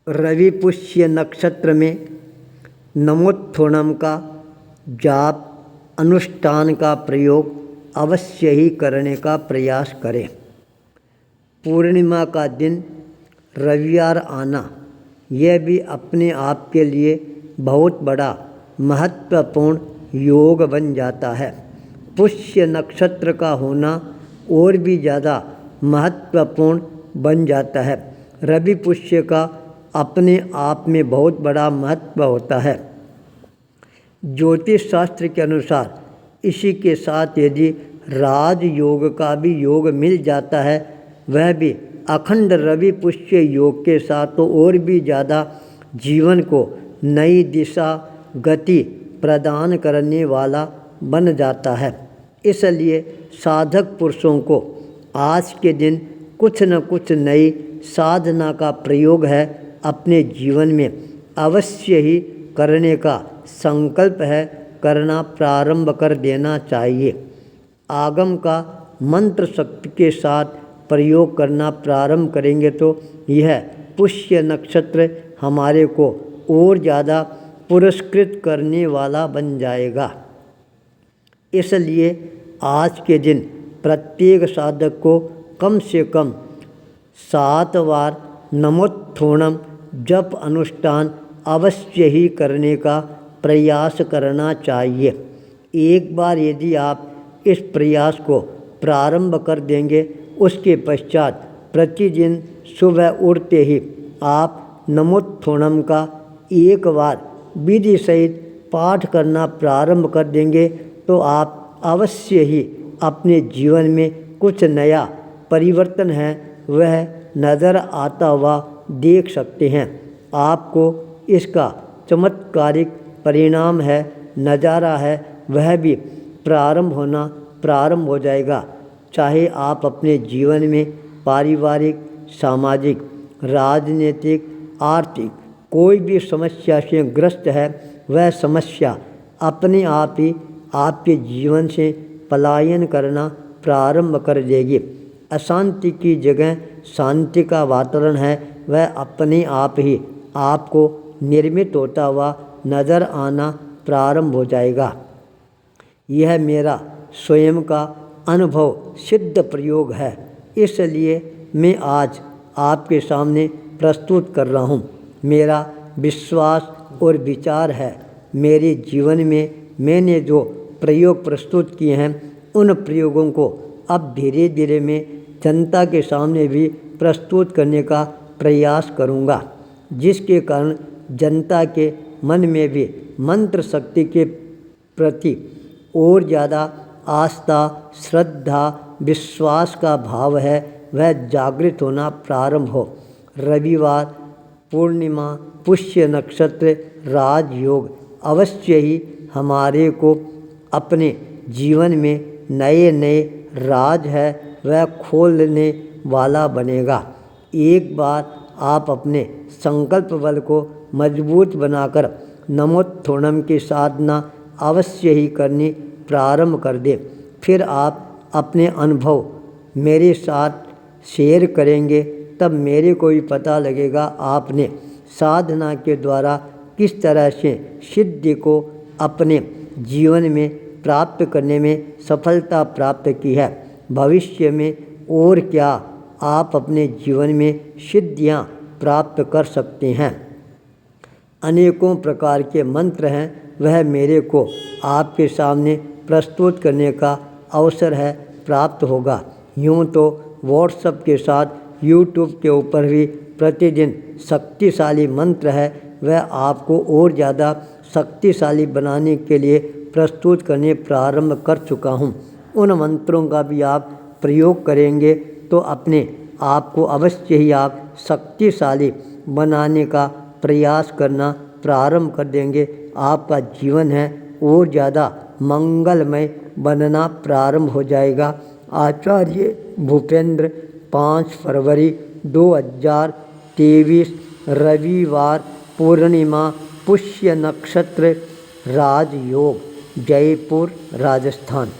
रवि पुष्य नक्षत्र में नमोत्थोणम का जाप अनुष्ठान का प्रयोग अवश्य ही करने का प्रयास करें। पूर्णिमा का दिन रविवार आना यह भी अपने आप के लिए बहुत बड़ा महत्वपूर्ण योग बन जाता है। पुष्य नक्षत्र का होना और भी ज़्यादा महत्वपूर्ण बन जाता है। रवि पुष्य का अपने आप में बहुत बड़ा महत्व होता है। ज्योतिष शास्त्र के अनुसार इसी के साथ यदि राजयोग का भी योग मिल जाता है, वह भी अखंड रवि पुष्य योग के साथ, तो और भी ज़्यादा जीवन को नई दिशा गति प्रदान करने वाला बन जाता है। इसलिए साधक पुरुषों को आज के दिन कुछ न कुछ नई साधना का प्रयोग है अपने जीवन में अवश्य ही करने का संकल्प है, करना प्रारंभ कर देना चाहिए। आगम का मंत्र शक्ति के साथ प्रयोग करना प्रारंभ करेंगे तो यह पुष्य नक्षत्र हमारे को और ज़्यादा पुरस्कृत करने वाला बन जाएगा। इसलिए आज के दिन प्रत्येक साधक को कम से कम 7 बार नमोत्थोणम जप अनुष्ठान अवश्य ही करने का प्रयास करना चाहिए। एक बार यदि आप इस प्रयास को प्रारंभ कर देंगे, उसके पश्चात प्रतिदिन सुबह उठते ही आप नमोत्थोणम का एक बार विधि सहित पाठ करना प्रारंभ कर देंगे तो आप अवश्य ही अपने जीवन में कुछ नया परिवर्तन है वह नज़र आता हुआ देख सकते हैं। आपको इसका चमत्कारिक परिणाम है, नज़ारा है, वह भी प्रारंभ हो जाएगा। चाहे आप अपने जीवन में पारिवारिक, सामाजिक, राजनीतिक, आर्थिक कोई भी समस्या से ग्रस्त है, वह समस्या अपने आप ही आपके जीवन से पलायन करना प्रारंभ कर देगी। अशांति की जगह शांति का वातावरण है, वह अपने आप ही आपको निर्मित होता हुआ नज़र आना प्रारंभ हो जाएगा। यह मेरा स्वयं का अनुभव सिद्ध प्रयोग है, इसलिए मैं आज आपके सामने प्रस्तुत कर रहा हूँ। मेरा विश्वास और विचार है, मेरे जीवन में मैंने जो प्रयोग प्रस्तुत किए हैं उन प्रयोगों को अब धीरे धीरे मैं जनता के सामने भी प्रस्तुत करने का प्रयास करूँगा, जिसके कारण जनता के मन में भी मंत्र शक्ति के प्रति और ज़्यादा आस्था, श्रद्धा, विश्वास का भाव है वह जागृत होना प्रारंभ हो। रविवार, पूर्णिमा, पुष्य नक्षत्र, राजयोग अवश्य ही हमारे को अपने जीवन में नए नए राज है वह खोलने वाला बनेगा। एक बार आप अपने संकल्प बल को मजबूत बनाकर नमोत्थोणम की साधना अवश्य ही करनी प्रारंभ कर दें। फिर आप अपने अनुभव मेरे साथ शेयर करेंगे, तब मेरे को भी पता लगेगा आपने साधना के द्वारा किस तरह से सिद्धि को अपने जीवन में प्राप्त करने में सफलता प्राप्त की है। भविष्य में और क्या आप अपने जीवन में सिद्धियां प्राप्त कर सकते हैं। अनेकों प्रकार के मंत्र हैं, वह मेरे को आपके सामने प्रस्तुत करने का अवसर है प्राप्त होगा। यूँ तो व्हाट्सएप के साथ यूट्यूब के ऊपर भी प्रतिदिन शक्तिशाली मंत्र है, वह आपको और ज़्यादा शक्तिशाली बनाने के लिए प्रस्तुत करने प्रारंभ कर चुका हूँ। उन मंत्रों का भी आप प्रयोग करेंगे तो अपने आप को अवश्य ही आप शक्तिशाली बनाने का प्रयास करना प्रारंभ कर देंगे। आपका जीवन है और ज़्यादा मंगलमय बनना प्रारंभ हो जाएगा। आचार्य भूपेंद्र, 5 फरवरी 2023, रविवार, पूर्णिमा, पुष्य नक्षत्र, राजयोग, जयपुर, राजस्थान।